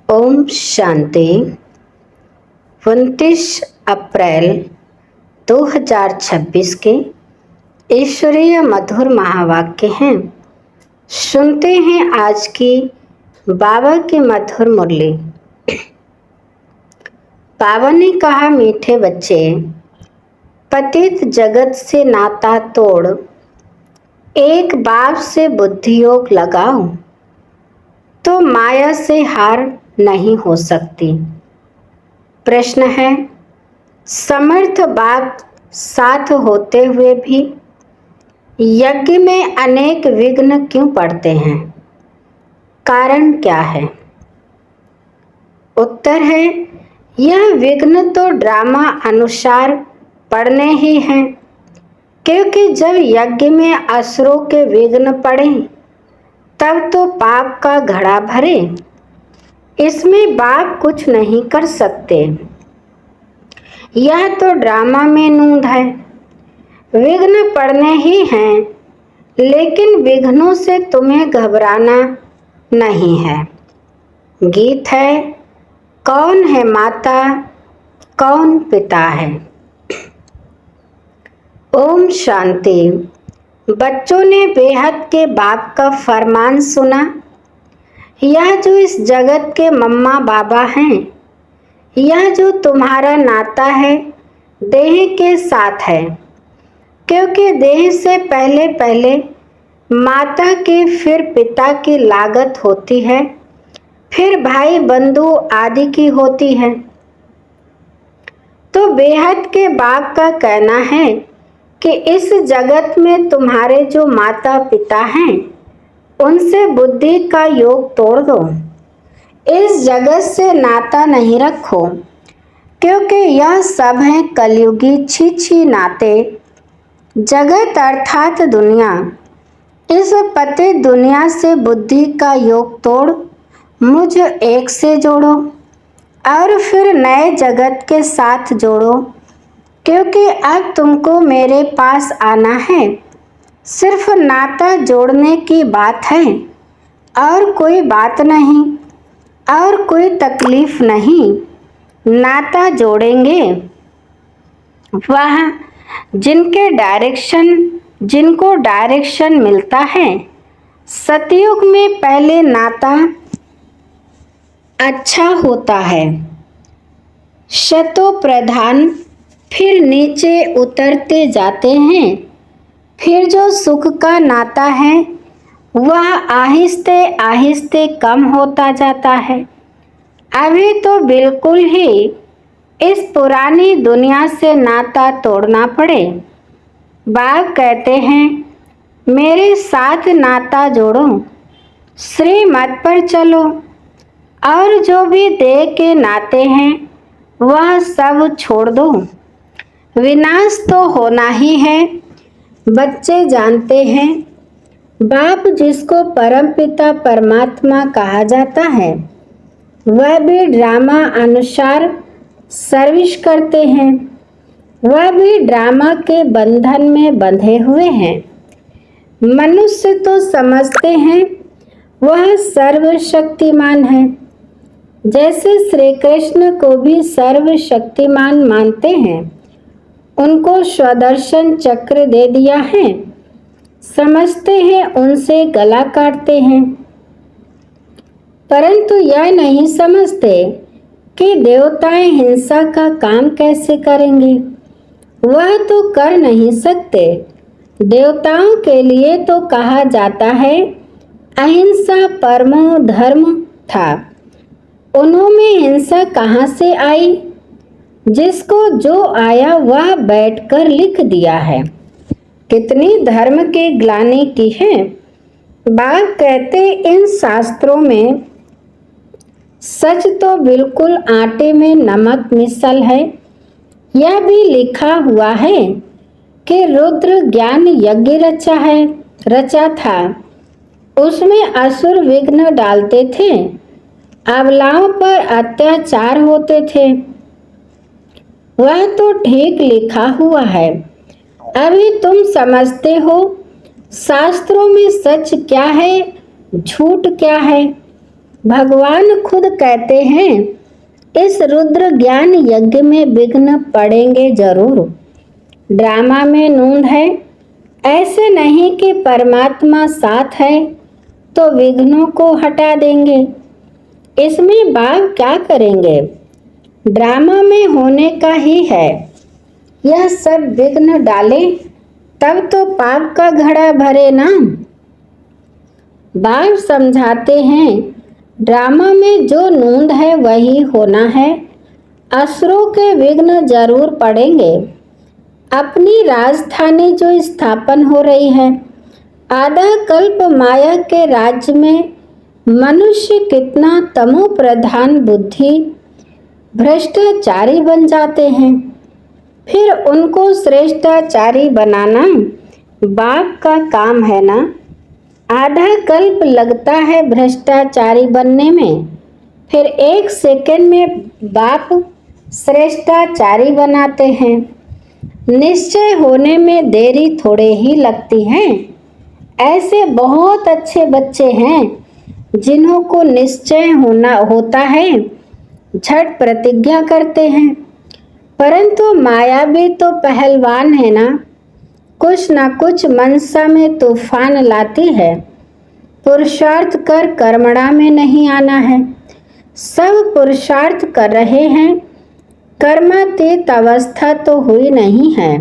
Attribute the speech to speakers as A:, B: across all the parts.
A: ओम शांति। 29 अप्रैल 2026 के ईश्वरीय मधुर महावाक्य हैं। सुनते हैं आज की बाबा की मधुर मुरली। बाबा ने कहा, मीठे बच्चे, पतित जगत से नाता तोड़, एक बाप से बुद्धि योग लगाओ तो माया से हार नहीं हो सकती। प्रश्न है, समर्थ बाप साथ होते हुए भी यज्ञ में अनेक विघ्न क्यों पड़ते हैं? कारण क्या है? उत्तर है, यह विघ्न तो ड्रामा अनुसार पड़ने ही हैं, क्योंकि जब यज्ञ में असुरों के विघ्न पड़े तब तो पाप का घड़ा भरे। इसमें बाप कुछ नहीं कर सकते। यह तो ड्रामा में नूंद है। विघ्न पड़ने ही हैं, लेकिन विघ्नों से तुम्हें घबराना नहीं है। गीत है, कौन है माता, कौन पिता है। ओम शांति। बच्चों ने बेहद के बाप का फरमान सुना। यह जो इस जगत के मम्मा बाबा हैं, यह जो तुम्हारा नाता है देह के साथ है, क्योंकि देह से पहले पहले माता की फिर पिता की लागत होती है, फिर भाई बंधु आदि की होती है। तो बेहद के बाप का कहना है कि इस जगत में तुम्हारे जो माता पिता हैं उनसे बुद्धि का योग तोड़ दो। इस जगत से नाता नहीं रखो, क्योंकि यह सब है कलयुगी छी नाते। जगत अर्थात दुनिया, इस पति दुनिया से बुद्धि का योग तोड़ मुझ एक से जोड़ो और फिर नए जगत के साथ जोड़ो, क्योंकि अब तुमको मेरे पास आना है। सिर्फ नाता जोड़ने की बात है और कोई बात नहीं और कोई तकलीफ नहीं। नाता जोड़ेंगे वह जिनको डायरेक्शन मिलता है। सतयुग में पहले नाता अच्छा होता है, शतो प्रधान, फिर नीचे उतरते जाते हैं। फिर जो सुख का नाता है वह आहिस्ते आहिस्ते कम होता जाता है। अभी तो बिल्कुल ही इस पुरानी दुनिया से नाता तोड़ना पड़े। बाप कहते हैं, मेरे साथ नाता जोड़ो, श्रीमत पर चलो और जो भी देह के नाते हैं वह सब छोड़ दो। विनाश तो होना ही है। बच्चे जानते हैं, बाप जिसको परमपिता परमात्मा कहा जाता है वह भी ड्रामा अनुसार सर्विस करते हैं। वह भी ड्रामा के बंधन में बंधे हुए हैं। मनुष्य तो समझते हैं वह सर्वशक्तिमान है, जैसे श्री कृष्ण को भी सर्वशक्तिमान मानते हैं। उनको स्वदर्शन चक्र दे दिया है, समझते हैं उनसे गला काटते हैं, परंतु यह नहीं समझते कि देवताएं हिंसा का काम कैसे करेंगे। वह तो कर नहीं सकते। देवताओं के लिए तो कहा जाता है अहिंसा परमो धर्म था। उन्होंने हिंसा कहाँ से आई? जिसको जो आया वह बैठकर लिख दिया है। कितनी धर्म की ग्लानि की है। बाप कहते, इन शास्त्रों में सच तो बिल्कुल आटे में नमक मिसल है। यह भी लिखा हुआ है कि रुद्र ज्ञान यज्ञ रचा था। उसमें असुर विघ्न डालते थे, अबलाओं पर अत्याचार होते थे। वह तो ठीक लिखा हुआ है। अभी तुम समझते हो शास्त्रों में सच क्या है, झूठ क्या है। भगवान खुद कहते हैं, इस रुद्र ज्ञान यज्ञ में विघ्न पड़ेंगे जरूर। ड्रामा में नूंद है, ऐसे नहीं कि परमात्मा साथ है तो विघ्नों को हटा देंगे। इसमें बाप क्या करेंगे? ड्रामा में होने का ही है। यह सब विघ्न डाले तब तो पाप का घड़ा भरे ना। बाप समझाते हैं, ड्रामा में जो नूंद है वही होना है। असुरों के विघ्न जरूर पड़ेंगे। अपनी राजधानी जो स्थापन हो रही है, आधा कल्प माया के राज्य में मनुष्य कितना तमो प्रधान बुद्धि भ्रष्टाचारी बन जाते हैं। फिर उनको श्रेष्ठाचारी बनाना बाप का काम है ना। आधा कल्प लगता है भ्रष्टाचारी बनने में, फिर 1 सेकंड में बाप श्रेष्ठाचारी बनाते हैं। निश्चय होने में देरी थोड़े ही लगती है। ऐसे बहुत अच्छे बच्चे हैं जिन्हों को निश्चय होता है, झट प्रतिज्ञा करते हैं। परंतु माया भी तो पहलवान है ना, कुछ न कुछ मनसा में तूफान लाती है। पुरुषार्थ कर कर्मणा में नहीं आना है। सब पुरुषार्थ कर रहे हैं, कर्मातीत अवस्था तो हुई नहीं है।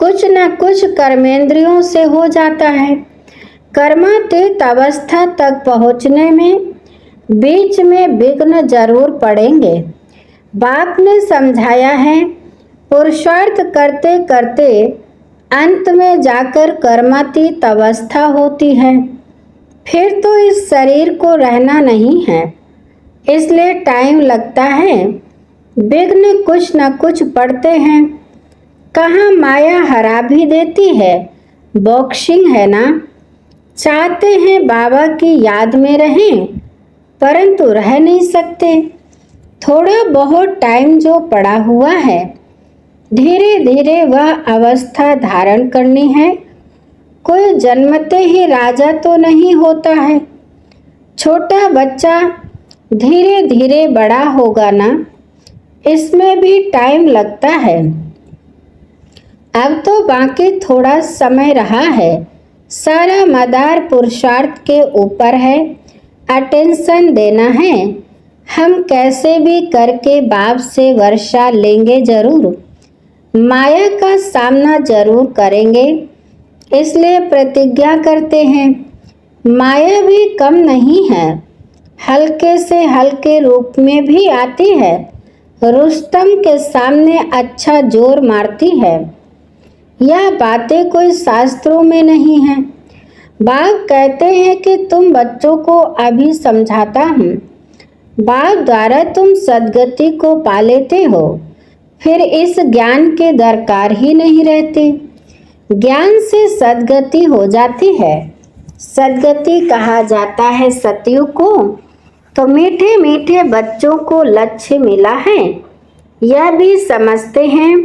A: कुछ न कुछ कर्मेंद्रियों से हो जाता है। कर्मातीत अवस्था तक पहुँचने में बीच में विघ्न जरूर पड़ेंगे। बाप ने समझाया है, पुरुषार्थ करते करते अंत में जाकर कर्मातीत अवस्था होती है। फिर तो इस शरीर को रहना नहीं है, इसलिए टाइम लगता है। विघ्न कुछ न कुछ पड़ते हैं। कहाँ माया हरा भी देती है, बॉक्सिंग है ना। चाहते हैं बाबा की याद में रहें, परंतु रह नहीं सकते। थोड़ा बहुत टाइम जो पड़ा हुआ है, धीरे धीरे वह अवस्था धारण करनी है। कोई जन्मते ही राजा तो नहीं होता है। छोटा बच्चा धीरे धीरे बड़ा होगा ना, इसमें भी टाइम लगता है। अब तो बाकी थोड़ा समय रहा है। सारा मदार पुरुषार्थ के ऊपर है। अटेंशन देना है। हम कैसे भी करके बाप से वर्षा लेंगे जरूर। माया का सामना जरूर करेंगे, इसलिए प्रतिज्ञा करते हैं। माया भी कम नहीं है, हल्के से हल्के रूप में भी आती है। रुस्तम के सामने अच्छा जोर मारती है। यह बातें कोई शास्त्रों में नहीं है। बाप कहते हैं कि तुम बच्चों को अभी समझाता हूँ। बाप द्वारा तुम सद्गति को पा लेते हो, फिर इस ज्ञान के दरकार ही नहीं रहते। ज्ञान से सद्गति हो जाती है। सद्गति कहा जाता है सतयुग को। तो मीठे मीठे बच्चों को लक्ष्य मिला है, यह भी समझते हैं।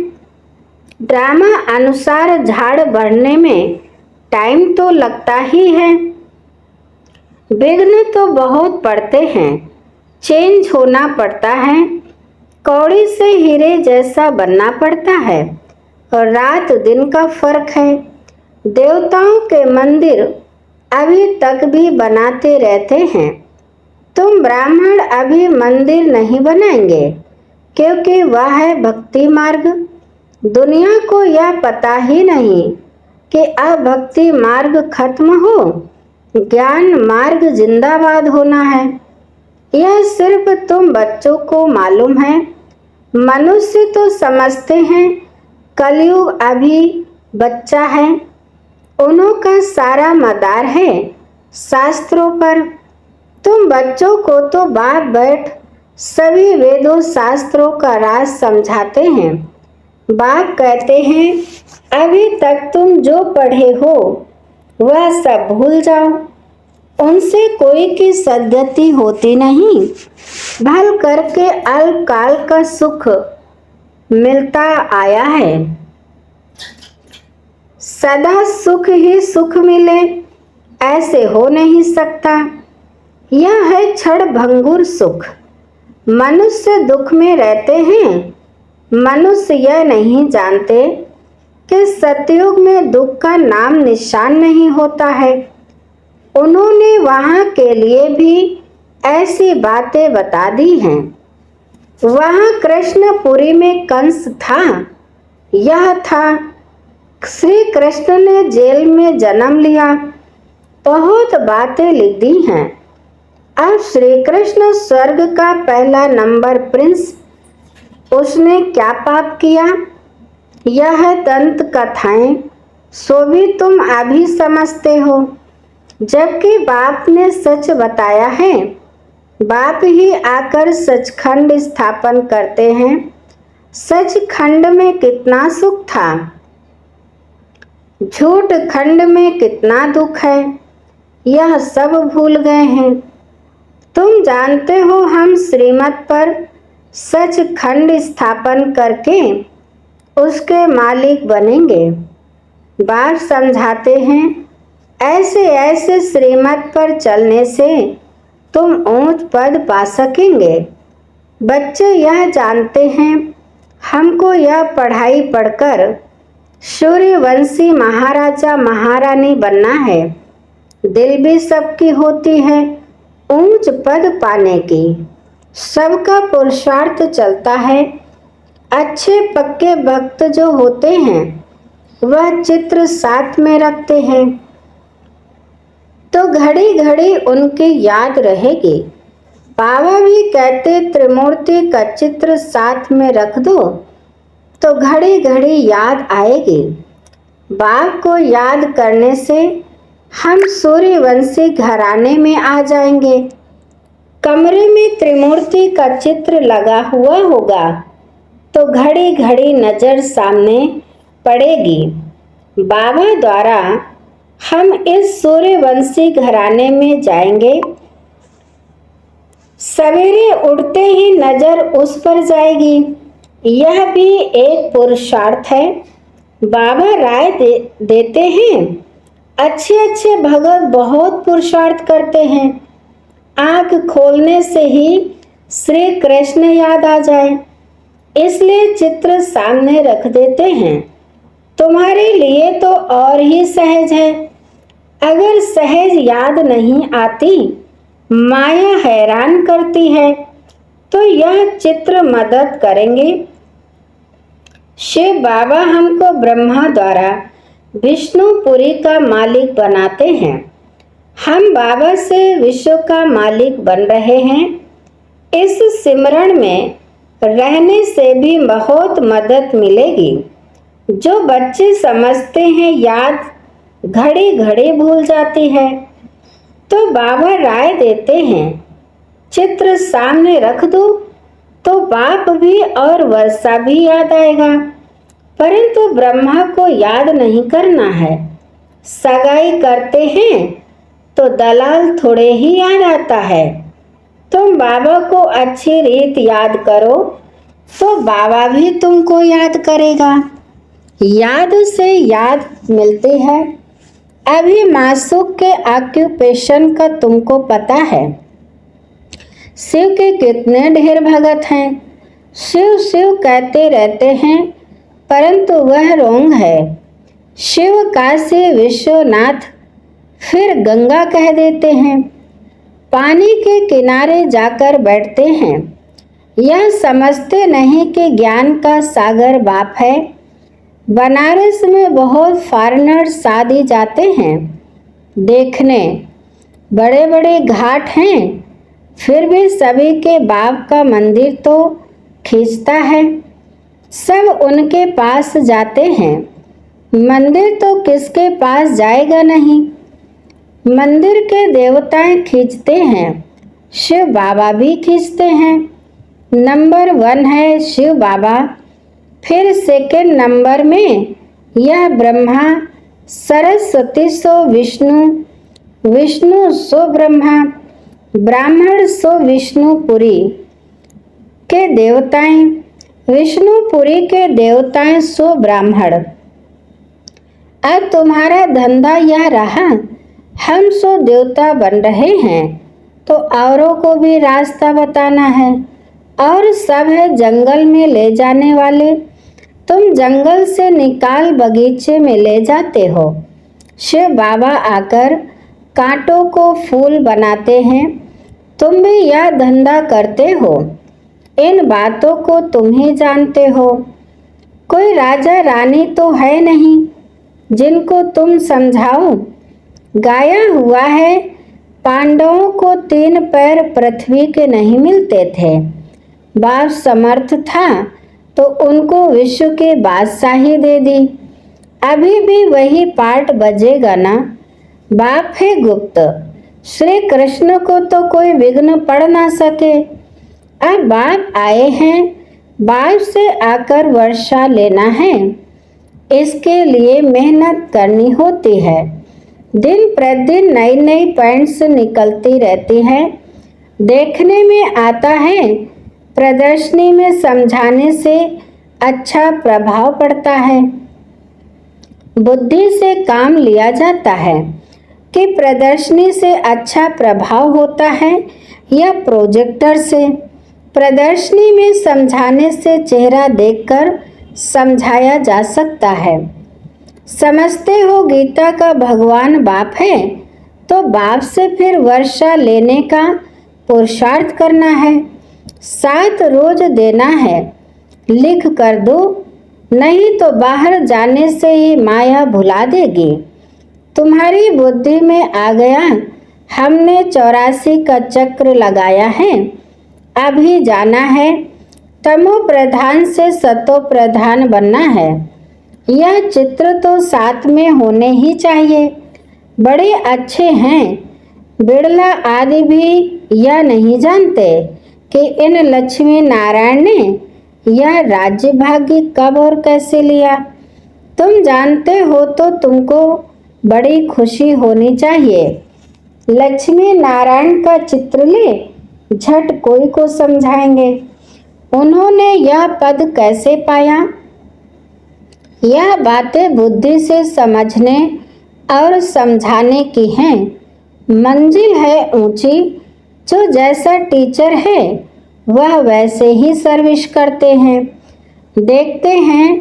A: ड्रामा अनुसार झाड़ बढ़ने में टाइम तो लगता ही है। विघ्न तो बहुत पड़ते हैं, चेंज होना पड़ता है। कौड़ी से हीरे जैसा बनना पड़ता है, और रात दिन का फर्क है। देवताओं के मंदिर अभी तक भी बनाते रहते हैं। तुम ब्राह्मण अभी मंदिर नहीं बनाएंगे, क्योंकि वह है भक्ति मार्ग। दुनिया को यह पता ही नहीं कि अब भक्ति मार्ग खत्म हो, ज्ञान मार्ग जिंदाबाद होना है। यह सिर्फ तुम बच्चों को मालूम है। मनुष्य तो समझते हैं कलयुग अभी बच्चा है। उन्हों का सारा मदार है शास्त्रों पर। तुम बच्चों को तो बाप बैठ सभी वेदों शास्त्रों का राज समझाते हैं। बाप कहते हैं, अभी तक तुम जो पढ़े हो वह सब भूल जाओ। उनसे कोई की सद्गति होती नहीं। भल करके अल्पकाल का सुख मिलता आया है। सदा सुख ही सुख मिले, ऐसे हो नहीं सकता। यह है क्षण भंगुर सुख। मनुष्य दुख में रहते हैं। मनुष्य यह नहीं जानते कि सतयुग में दुख का नाम निशान नहीं होता है। उन्होंने वहाँ के लिए भी ऐसी बातें बता दी हैं। वहाँ कृष्णपुरी में कंस था। यह था श्री कृष्ण ने जेल में जन्म लिया। बहुत बातें लिख दी हैं। अब श्री कृष्ण स्वर्ग का पहला नंबर प्रिंस, उसने क्या पाप किया? यह दंत कथाएं सो भी तुम अभी समझते हो, जबकि बाप ने सच बताया है। बाप ही आकर सचखंड स्थापन करते हैं। सचखंड में कितना सुख था, झूठ खंड में कितना दुख है, यह सब भूल गए हैं। तुम जानते हो हम श्रीमत पर सचखंड स्थापन करके उसके मालिक बनेंगे। बाप समझाते हैं ऐसे ऐसे श्रीमत पर चलने से तुम ऊंच पद पा सकेंगे। बच्चे यह जानते हैं हमको यह पढ़ाई पढ़कर सूर्यवंशी महाराजा महारानी बनना है। दिल भी सबकी होती है ऊंच पद पाने की। सबका पुरुषार्थ चलता है। अच्छे पक्के भक्त जो होते हैं वह चित्र साथ में रखते हैं तो घड़ी घड़ी उनकी याद रहेगी। बाबा भी कहते त्रिमूर्ति का चित्र साथ में रख दो तो घड़ी घड़ी याद आएगी। बाप को याद करने से हम सूर्यवंशी घराने में आ जाएंगे। कमरे में त्रिमूर्ति का चित्र लगा हुआ होगा तो घड़ी घड़ी नजर सामने पड़ेगी। बाबा द्वारा हम इस सूर्यवंशी घराने में जाएंगे। सवेरे उठते ही नजर उस पर जाएगी। यह भी एक पुरुषार्थ है। बाबा राय देते हैं अच्छे अच्छे भगत बहुत पुरुषार्थ करते हैं। आंख खोलने से ही श्री कृष्ण याद आ जाए, इसलिए चित्र सामने रख देते हैं। तुम्हारे लिए तो और ही सहज है। अगर सहज याद नहीं आती, माया हैरान करती है, तो यह चित्र मदद करेंगे। शिव बाबा हमको ब्रह्मा द्वारा विष्णुपुरी का मालिक बनाते हैं। हम बाबा से विश्व का मालिक बन रहे हैं। इस सिमरण में रहने से भी बहुत मदद मिलेगी। जो बच्चे समझते हैं याद घड़ी घड़ी भूल जाती है, तो बाबा राय देते हैं चित्र सामने रख दो तो बाप भी और वर्षा भी याद आएगा। परंतु ब्रह्मा को याद नहीं करना है। सगाई करते हैं तो दलाल थोड़े ही याद आता है। तुम बाबा को अच्छी रीत याद करो तो बाबा भी तुमको याद करेगा। याद से याद मिलती है। अभी मासूक के ऑक्यूपेशन का तुमको पता है। शिव के कितने ढेर भगत हैं। शिव शिव कहते रहते हैं, परंतु वह रोंग है। शिव काशी विश्वनाथ फिर गंगा कह देते हैं। पानी के किनारे जाकर बैठते हैं। यह समझते नहीं कि ज्ञान का सागर बाप है। बनारस में बहुत फॉरेनर शादी जाते हैं देखने। बड़े बड़े घाट हैं, फिर भी सभी के बाप का मंदिर तो खींचता है। सब उनके पास जाते हैं। मंदिर तो किसके पास जाएगा नहीं। मंदिर के देवताएं खींचते हैं, शिव बाबा भी खींचते हैं। नंबर 1 है शिव बाबा। फिर सेकंड नंबर में यह ब्रह्मा, सरस्वती सो विष्णु, विष्णु सो ब्रह्मा, ब्राह्मण सो विष्णुपुरी के देवताएं, विष्णुपुरी के देवताएं सो ब्राह्मण। अब तुम्हारा धंधा यह रहा, हम सो देवता बन रहे हैं। तो औरों को भी रास्ता बताना है, और सब है जंगल में ले जाने वाले। तुम जंगल से निकाल बगीचे में ले जाते हो। शिव बाबा आकर कांटों को फूल बनाते हैं। तुम भी यह धंधा करते हो। इन बातों को तुम ही जानते हो। कोई राजा रानी तो है नहीं जिनको तुम समझाओ। गाया हुआ है, पांडवों को 3 पैर पृथ्वी के नहीं मिलते थे। बाप समर्थ था तो उनको विश्व के बादशाही दे दी। अभी भी वही पाठ बजेगा ना। बाप है गुप्त, श्री कृष्ण को तो कोई विघ्न पड़ ना सके। अब बाप आए हैं, बाप से आकर वर्षा लेना है। इसके लिए मेहनत करनी होती है। दिन प्रतिदिन नई नई पॉइंट्स निकलती रहती है। देखने में आता है प्रदर्शनी में समझाने से अच्छा प्रभाव पड़ता है। बुद्धि से काम लिया जाता है कि प्रदर्शनी से अच्छा प्रभाव होता है या प्रोजेक्टर से। प्रदर्शनी में समझाने से चेहरा देखकर समझाया जा सकता है। समझते हो गीता का भगवान बाप है, तो बाप से फिर वर्षा लेने का पुरुषार्थ करना है। 7 रोज देना है, लिख कर दो, नहीं तो बाहर जाने से ही माया भुला देगी। तुम्हारी बुद्धि में आ गया, हमने 84 का चक्र लगाया है, अभी जाना है। तमो प्रधान से सतो प्रधान बनना है। यह चित्र तो साथ में होने ही चाहिए। बड़े अच्छे हैं। बिड़ला आदि भी यह नहीं जानते कि इन लक्ष्मी नारायण ने यह राज्य भाग्य कब और कैसे लिया। तुम जानते हो तो तुमको बड़ी खुशी होनी चाहिए। लक्ष्मी नारायण का चित्र ले, झट कोई को समझाएंगे। उन्होंने यह पद कैसे पाया? यह बातें बुद्धि से समझने और समझाने की हैं। मंजिल है ऊंची, जो जैसा टीचर है वह वैसे ही सर्विस करते हैं। देखते हैं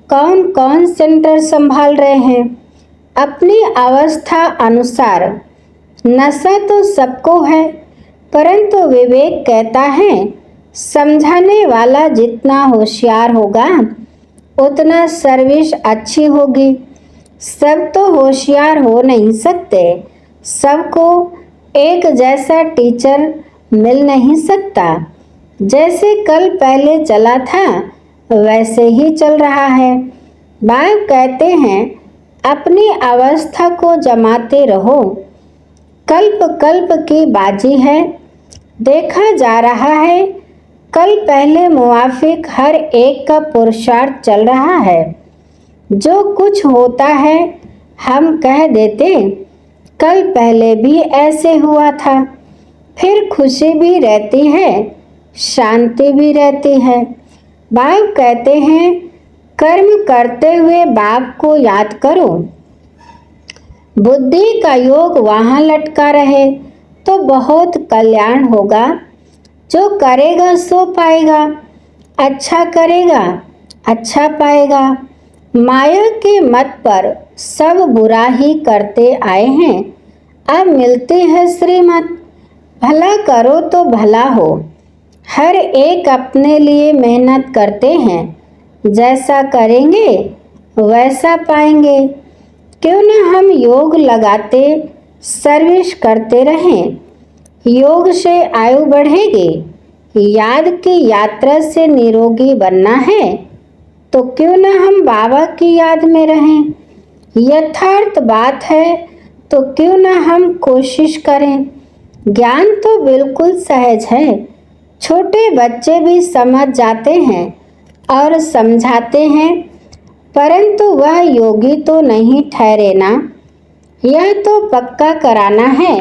A: कौन कौन सेंटर संभाल रहे हैं अपनी अवस्था अनुसार। नशा तो सबको है, परंतु विवेक कहता है समझाने वाला जितना होशियार होगा उतना सर्विस अच्छी होगी। सब तो होशियार हो नहीं सकते, सबको एक जैसा टीचर मिल नहीं सकता। जैसे कल पहले चला था वैसे ही चल रहा है। बाप कहते हैं अपनी अवस्था को जमाते रहो। कल्प कल्प की बाजी है, देखा जा रहा है कल पहले मुआफिक हर एक का पुरुषार्थ चल रहा है। जो कुछ होता है हम कह देते कल पहले भी ऐसे हुआ था। फिर खुशी भी रहती है, शांति भी रहती है। बाप कहते हैं कर्म करते हुए बाप को याद करो। बुद्धि का योग वहाँ लटका रहे तो बहुत कल्याण होगा। जो करेगा सो पाएगा, अच्छा करेगा अच्छा पाएगा। माया के मत पर सब बुरा ही करते आए हैं, अब मिलती है श्रीमत। भला करो तो भला हो। हर एक अपने लिए मेहनत करते हैं, जैसा करेंगे वैसा पाएंगे। क्यों न हम योग लगाते सर्विस करते रहें। योग से आयु बढ़ेगी। याद की यात्रा से निरोगी बनना है तो क्यों न हम बाबा की याद में रहें। यथार्थ बात है तो क्यों न हम कोशिश करें। ज्ञान तो बिल्कुल सहज है, छोटे बच्चे भी समझ जाते हैं और समझाते हैं, परंतु वह योगी तो नहीं ठहरे ना। यह तो पक्का कराना है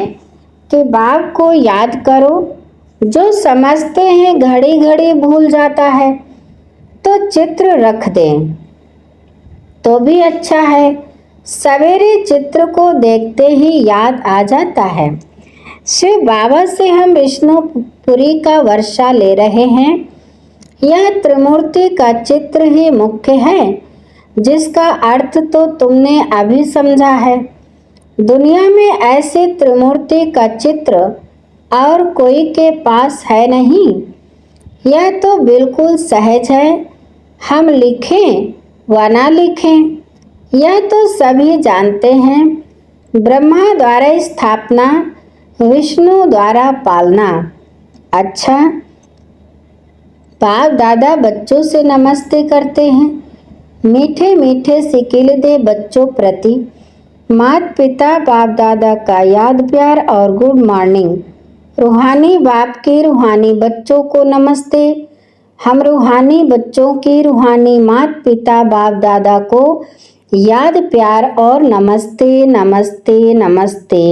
A: कि बाप को याद करो। जो समझते हैं घड़ी घड़ी भूल जाता है तो चित्र रख दें तो भी अच्छा है। सवेरे चित्र को देखते ही याद आ जाता है। शिव बाबा से हम विष्णुपुरी का वर्षा ले रहे हैं। यह त्रिमूर्ति का चित्र ही मुख्य है, जिसका अर्थ तो तुमने अभी समझा है। दुनिया में ऐसे त्रिमूर्ति का चित्र और कोई के पास है नहीं। यह तो बिल्कुल सहज है, हम लिखें व ना लिखें, यह तो सभी जानते हैं। ब्रह्मा द्वारा स्थापना, विष्णु द्वारा पालना। अच्छा, बाप दादा बच्चों से नमस्ते करते हैं। मीठे मीठे सिकिल दे बच्चों प्रति माता पिता बाप दादा का याद प्यार और गुड मॉर्निंग। रूहानी बाप के रूहानी बच्चों को नमस्ते। हम रूहानी बच्चों की रूहानी माता पिता बाप दादा को याद प्यार और नमस्ते नमस्ते नमस्ते,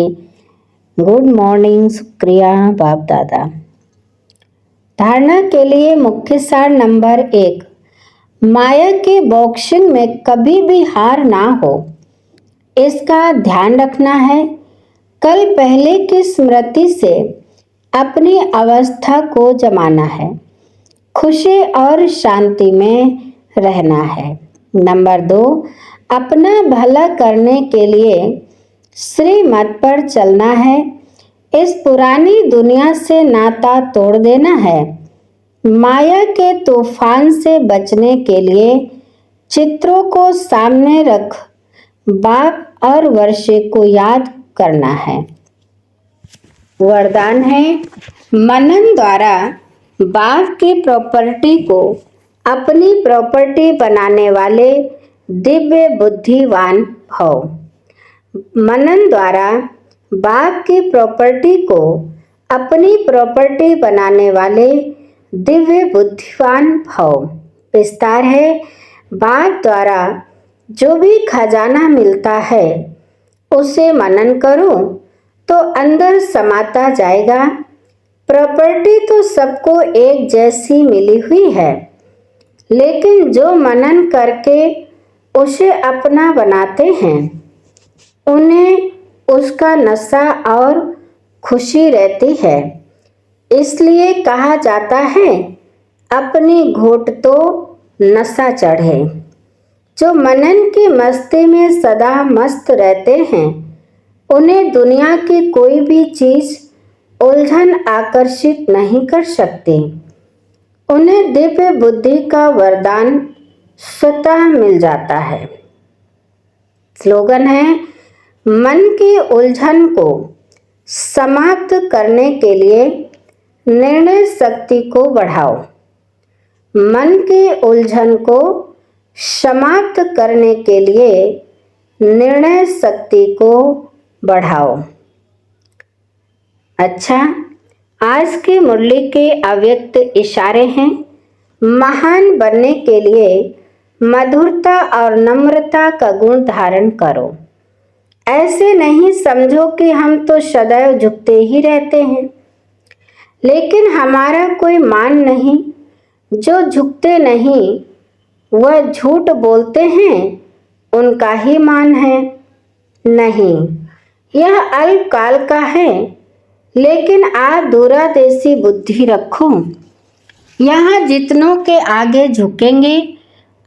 A: गुड मॉर्निंग, शुक्रिया बाप दादा। धारणा के लिए मुख्य सार नंबर 1, माया के बॉक्सिंग में कभी भी हार ना हो, इसका ध्यान रखना है। कल पहले की स्मृति से अपनी अवस्था को जमाना है, खुशी और शांति में रहना है। नंबर 2, अपना भला करने के लिए श्रीमत पर चलना है। इस पुरानी दुनिया से नाता तोड़ देना है। माया के तूफान से बचने के लिए चित्रों को सामने रख बाप और वर्षे को याद करना है। वरदान है, मनन द्वारा बाप की प्रॉपर्टी को अपनी प्रॉपर्टी बनाने वाले दिव्य बुद्धिवान भव। मनन द्वारा बाप की प्रॉपर्टी को अपनी प्रॉपर्टी बनाने वाले दिव्य बुद्धिवान भव। विस्तार है, बाप द्वारा जो भी खजाना मिलता है उसे मनन करो तो अंदर समाता जाएगा। प्रॉपर्टी तो सबको एक जैसी मिली हुई है, लेकिन जो मनन करके उसे अपना बनाते हैं उन्हें उसका नशा और खुशी रहती है। इसलिए कहा जाता है, अपनी घोट तो नशा चढ़े। जो मनन की मस्ती में सदा मस्त रहते हैं उन्हें दुनिया की कोई भी चीज उलझन आकर्षित नहीं कर सकती। उन्हें दिव्य बुद्धि का वरदान स्वतः मिल जाता है। स्लोगन है, मन की उलझन को समाप्त करने के लिए निर्णय शक्ति को बढ़ाओ। मन की उलझन को समाप्त करने के लिए निर्णय शक्ति को बढ़ाओ। अच्छा, आज की मुरली के अव्यक्त इशारे हैं। महान बनने के लिए मधुरता और नम्रता का गुण धारण करो। ऐसे नहीं समझो कि हम तो सदैव झुकते ही रहते हैं, लेकिन हमारा कोई मान नहीं। जो झुकते नहीं वह झूठ बोलते हैं, उनका ही मान है। नहीं, यह अल्पकाल का है, लेकिन आप दूरदेशी बुद्धि रखो। यहाँ जितनों के आगे झुकेंगे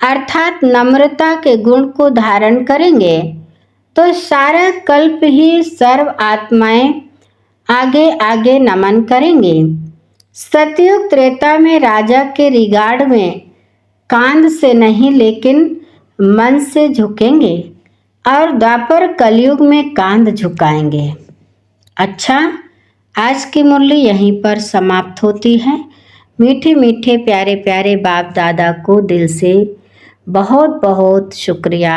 A: अर्थात नम्रता के गुण को धारण करेंगे तो सारा कल्प ही सर्व आत्माएं आगे आगे नमन करेंगे। सतयुग त्रेता में राजा के रिगार्ड में कांध से नहीं लेकिन मन से झुकेंगे और द्वापर कलयुग में कांध झुकाएंगे। अच्छा, आज की मुरली यहीं पर समाप्त होती है। मीठे मीठे प्यारे प्यारे बाप दादा को दिल से बहुत बहुत शुक्रिया।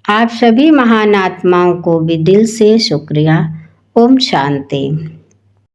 A: आप सभी महान आत्माओं को भी दिल से शुक्रिया। ओम शांति।